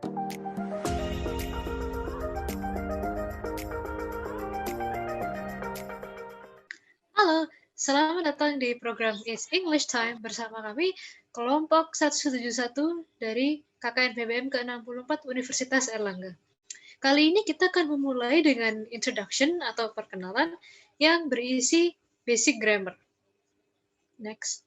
Halo, selamat datang di program It's English Time bersama kami, kelompok 171 dari KKN PBM ke-64 Universitas Erlangga. Kali ini kita akan memulai dengan introduction atau perkenalan yang berisi basic grammar. Next.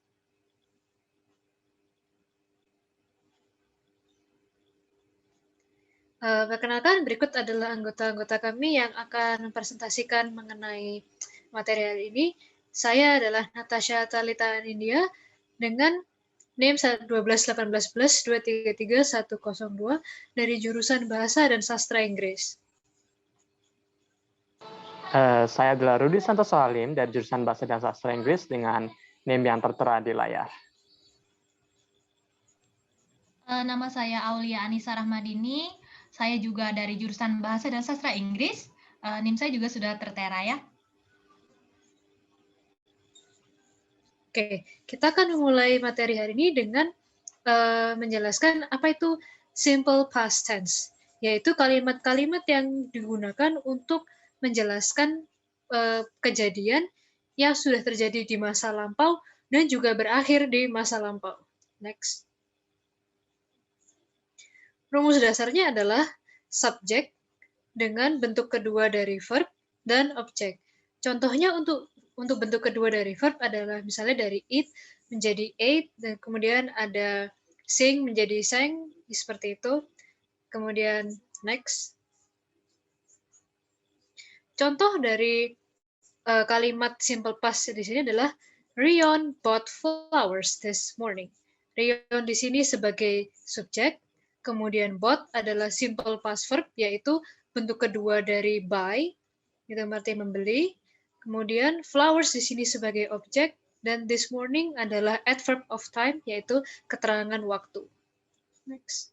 Perkenalkan, berikut adalah anggota-anggota kami yang akan mempresentasikan mengenai materi hari ini. Saya adalah Natasha Talita India dengan NIM 121811233102 dari jurusan Bahasa dan Sastra Inggris. Saya adalah Rudi Santoso Halim dari jurusan Bahasa dan Sastra Inggris dengan NIM yang tertera di layar. Nama saya Aulia Anissa Rahmadini. Saya juga dari jurusan Bahasa dan Sastra Inggris. NIM saya juga sudah tertera ya. Oke, kita akan memulai materi hari ini dengan menjelaskan apa itu simple past tense, yaitu kalimat-kalimat yang digunakan untuk menjelaskan kejadian yang sudah terjadi di masa lampau dan juga berakhir di masa lampau. Next. Rumus dasarnya adalah subjek dengan bentuk kedua dari verb dan objek. Contohnya untuk bentuk kedua dari verb adalah misalnya dari eat menjadi ate, dan kemudian ada sing menjadi sang, seperti itu. Kemudian next. Contoh dari kalimat simple past di sini adalah Rion bought flowers this morning. Rion di sini sebagai subjek, kemudian bought adalah simple past verb, yaitu bentuk kedua dari buy, itu artinya membeli. Kemudian flowers di sini sebagai objek, dan this morning adalah adverb of time, yaitu keterangan waktu. Next.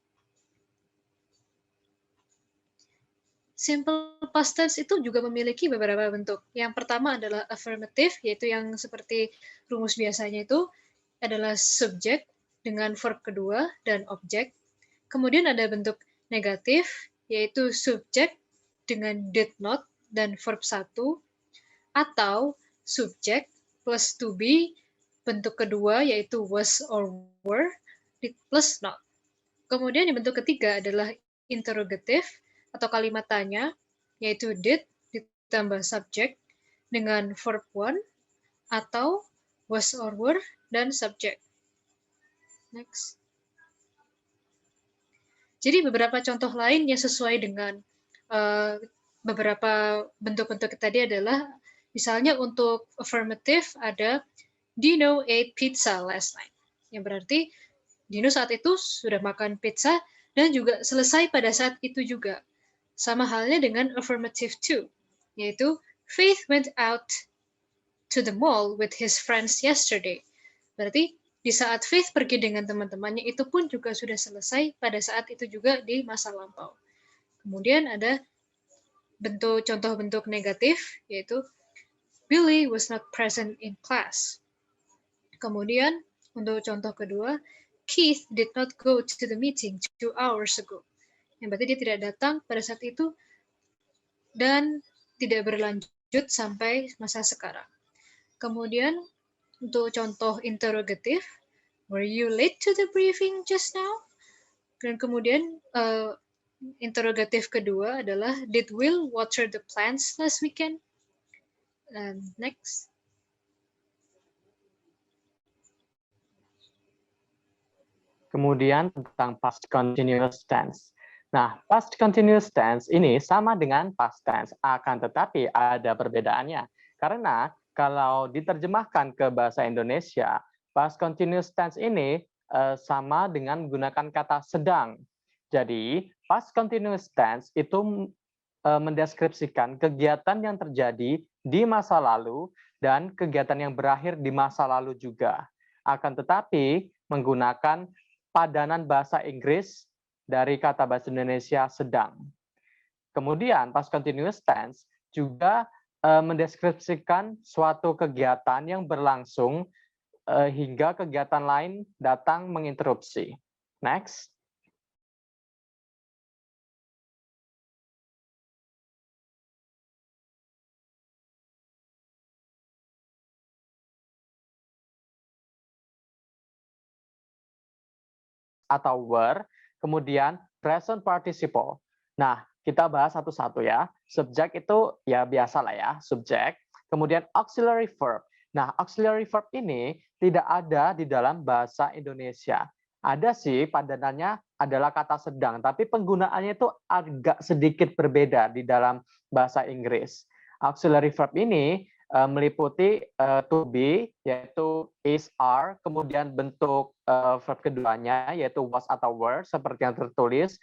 Simple past tense itu juga memiliki beberapa bentuk. Yang pertama adalah affirmative, yaitu yang seperti rumus biasanya itu adalah subjek dengan verb kedua dan objek. Kemudian ada bentuk negatif, yaitu subjek dengan did not dan verb 1, atau subjek plus to be, bentuk kedua yaitu was or were, plus not. Kemudian yang bentuk ketiga adalah interrogative atau kalimat tanya, yaitu did ditambah subjek dengan verb 1 atau was or were dan subjek. Next. Jadi beberapa contoh lain yang sesuai dengan beberapa bentuk-bentuk tadi adalah misalnya untuk affirmative ada Dino ate pizza last night. Yang berarti Dino saat itu sudah makan pizza dan juga selesai pada saat itu juga. Sama halnya dengan affirmative 2, yaitu Faith went out to the mall with his friends yesterday. Berarti di saat Faith pergi dengan teman-temannya itu pun juga sudah selesai pada saat itu juga di masa lampau. Kemudian ada contoh bentuk negatif, yaitu Billy was not present in class. Kemudian untuk contoh kedua, Keith did not go to the meeting 2 hours ago. Yang berarti dia tidak datang pada saat itu dan tidak berlanjut sampai masa sekarang. Kemudian untuk contoh interrogatif, were you late to the briefing just now? Dan kemudian interrogatif kedua adalah did Will water the plants last weekend? And next. Kemudian tentang past continuous tense. Nah, past continuous tense ini sama dengan past tense, akan tetapi ada perbedaannya. Karena kalau diterjemahkan ke bahasa Indonesia, past continuous tense ini sama dengan menggunakan kata sedang. Jadi, past continuous tense itu mendeskripsikan kegiatan yang terjadi di masa lalu dan kegiatan yang berakhir di masa lalu juga. Akan tetapi menggunakan padanan bahasa Inggris dari kata bahasa Indonesia sedang. Kemudian past continuous tense juga mendeskripsikan suatu kegiatan yang berlangsung hingga kegiatan lain datang menginterupsi. Next. atau were, kemudian present participle. Nah, kita bahas satu-satu ya. Subjek itu ya biasa lah ya, subjek. Kemudian auxiliary verb. Nah, auxiliary verb ini tidak ada di dalam bahasa Indonesia. Ada sih, padanannya adalah kata sedang, tapi penggunaannya itu agak sedikit berbeda di dalam bahasa Inggris. Auxiliary verb ini meliputi to be, yaitu is, are, kemudian bentuk verb keduanya, yaitu was atau were, seperti yang tertulis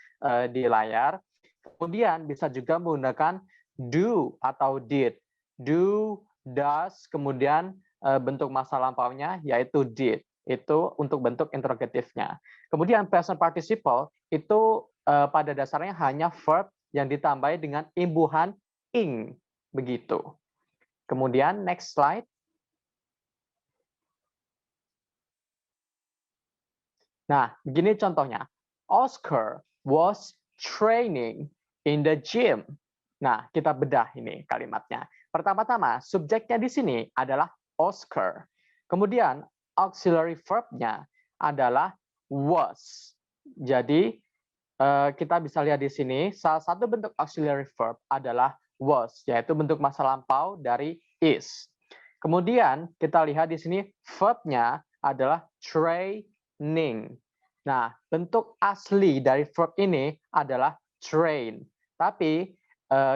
di layar. Kemudian bisa juga menggunakan do atau did. Do, does, kemudian bentuk masa lampaunya, yaitu did. Itu untuk bentuk interrogatifnya. Kemudian present participle itu pada dasarnya hanya verb yang ditambahi dengan imbuhan ing, begitu. Kemudian next slide. Nah, begini contohnya. Oscar was training in the gym. Nah, kita bedah ini kalimatnya. Pertama-tama, subjeknya di sini adalah Oscar. Kemudian auxiliary verb-nya adalah was. Jadi kita bisa lihat di sini salah satu bentuk auxiliary verb adalah was, yaitu bentuk masa lampau dari is. Kemudian kita lihat di sini verb-nya adalah training. Nah, bentuk asli dari verb ini adalah train. Tapi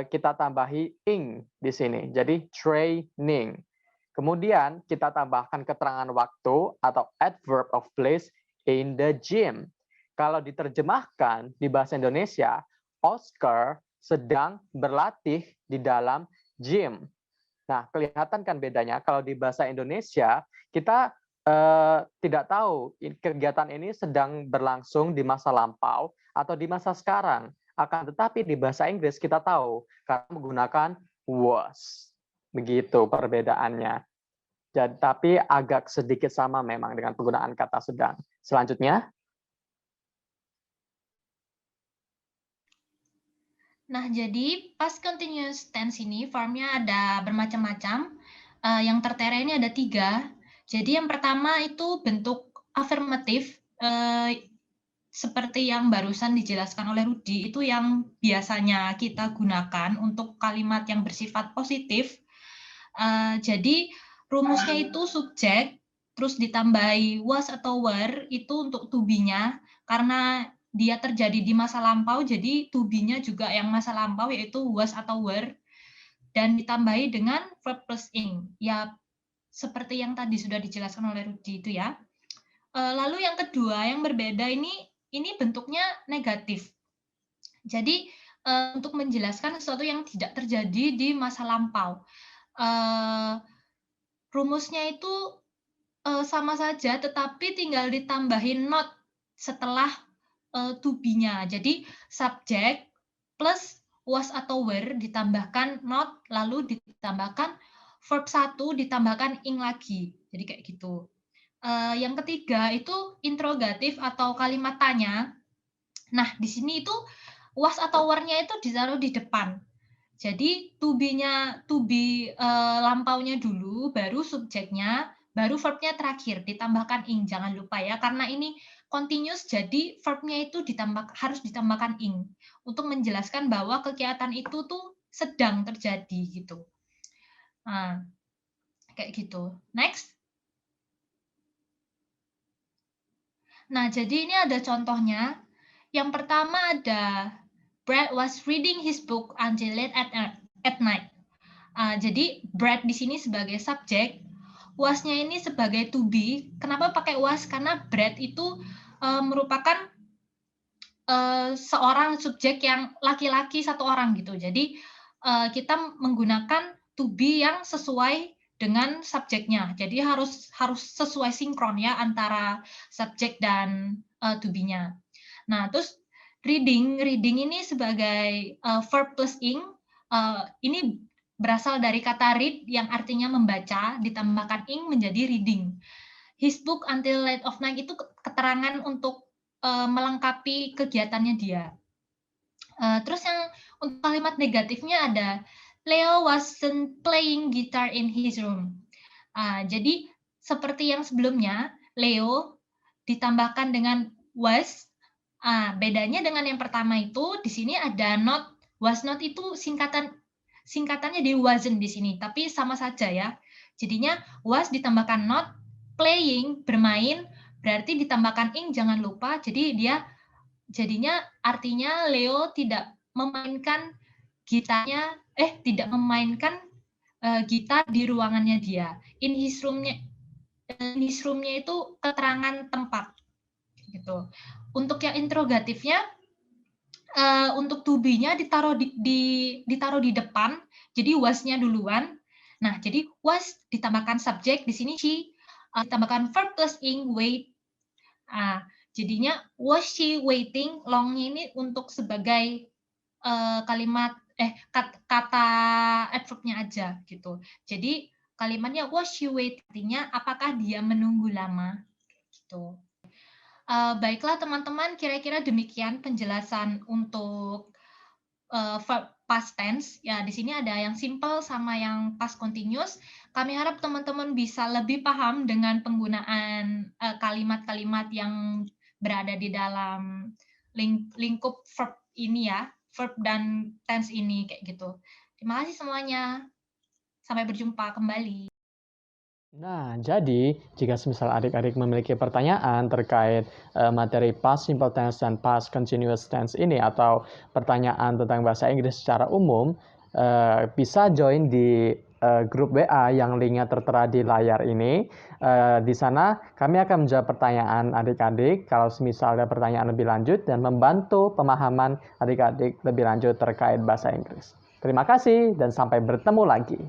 kita tambahi ing di sini. Jadi training. Kemudian kita tambahkan keterangan waktu atau adverb of place in the gym. Kalau diterjemahkan di bahasa Indonesia, Oscar sedang berlatih di dalam gym. Nah, kelihatan kan bedanya kalau di bahasa Indonesia kita tidak tahu kegiatan ini sedang berlangsung di masa lampau atau di masa sekarang. Akan tetapi di bahasa Inggris kita tahu karena menggunakan was. Begitu perbedaannya. Jadi, tapi agak sedikit sama memang dengan penggunaan kata sedang. Selanjutnya. Nah, jadi past continuous tense ini formnya ada bermacam-macam. Yang tertera ini ada 3. Jadi yang pertama itu bentuk afirmatif, seperti yang barusan dijelaskan oleh Rudi, itu yang biasanya kita gunakan untuk kalimat yang bersifat positif. Jadi rumusnya itu subjek, terus ditambahi was atau were, itu untuk to be-nya, karena dia terjadi di masa lampau, jadi to be-nya juga yang masa lampau, yaitu was atau were, dan ditambahi dengan verb plus ing. Ya, seperti yang tadi sudah dijelaskan oleh Rudi itu ya. Lalu yang kedua, yang berbeda ini bentuknya negatif. Jadi, untuk menjelaskan sesuatu yang tidak terjadi di masa lampau. Rumusnya itu sama saja, tetapi tinggal ditambahin not setelah to be-nya. Jadi subjek plus was atau were ditambahkan not, lalu ditambahkan verb 1 ditambahkan ing lagi. Jadi kayak gitu. Yang ketiga itu interrogatif atau kalimat tanya. Nah, di sini itu was atau were-nya itu ditaruh di depan. Jadi to be-nya, to be lampaunya dulu, baru subjeknya, baru verb-nya terakhir, ditambahkan ing. Jangan lupa ya, karena ini continuous, jadi verb-nya itu harus ditambahkan ing untuk menjelaskan bahwa kegiatan itu tuh sedang terjadi gitu. Nah, kayak gitu. Next. Nah, jadi ini ada contohnya. Yang pertama ada Brad was reading his book until late at night. Jadi Brad di sini sebagai subjek, was-nya ini sebagai to be. Kenapa pakai was? Karena Brad itu merupakan seorang subjek yang laki-laki satu orang gitu. Jadi kita menggunakan to be yang sesuai dengan subjeknya. Jadi harus sesuai sinkron ya antara subjek dan to be-nya. Nah, terus reading ini sebagai verb plus ing, ini berasal dari kata read yang artinya membaca, ditambahkan ing menjadi reading. His book until late of night itu keterangan untuk melengkapi kegiatannya dia. Terus yang untuk kalimat negatifnya ada Leo wasn't playing guitar in his room. Jadi seperti yang sebelumnya, Leo ditambahkan dengan was. Bedanya dengan yang pertama itu, di sini ada not. Was not itu singkatannya di wasn't di sini, tapi sama saja ya. Jadinya was ditambahkan not, playing, bermain, berarti ditambahkan ing, jangan lupa. Jadi jadinya artinya Leo tidak memainkan gitarnya, tidak memainkan gitar di ruangannya dia. In his room-nya itu keterangan tempat gitu. Untuk yang interrogatifnya, untuk to be-nya ditaruh di depan, jadi was-nya duluan. Nah, jadi was ditambahkan subjek, di sini she, ditambahkan verb plus ing, wait. Jadinya was she waiting, long-nya ini untuk sebagai kalimat kata adverb-nya aja gitu. Jadi kalimatnya was she waiting, artinya apakah dia menunggu lama gitu. Baiklah teman-teman, kira-kira demikian penjelasan untuk verb past tense. Ya, di sini ada yang simple sama yang past continuous. Kami harap teman-teman bisa lebih paham dengan penggunaan kalimat-kalimat yang berada di dalam lingkup verb ini ya, verb dan tense ini kayak gitu. Terima kasih semuanya. Sampai berjumpa kembali. Nah, jadi jika semisal adik-adik memiliki pertanyaan terkait materi past simple tense dan past continuous tense ini, atau pertanyaan tentang bahasa Inggris secara umum, bisa join di grup WA yang linknya tertera di layar ini. Di sana kami akan menjawab pertanyaan adik-adik kalau semisal ada pertanyaan lebih lanjut dan membantu pemahaman adik-adik lebih lanjut terkait bahasa Inggris. Terima kasih dan sampai bertemu lagi.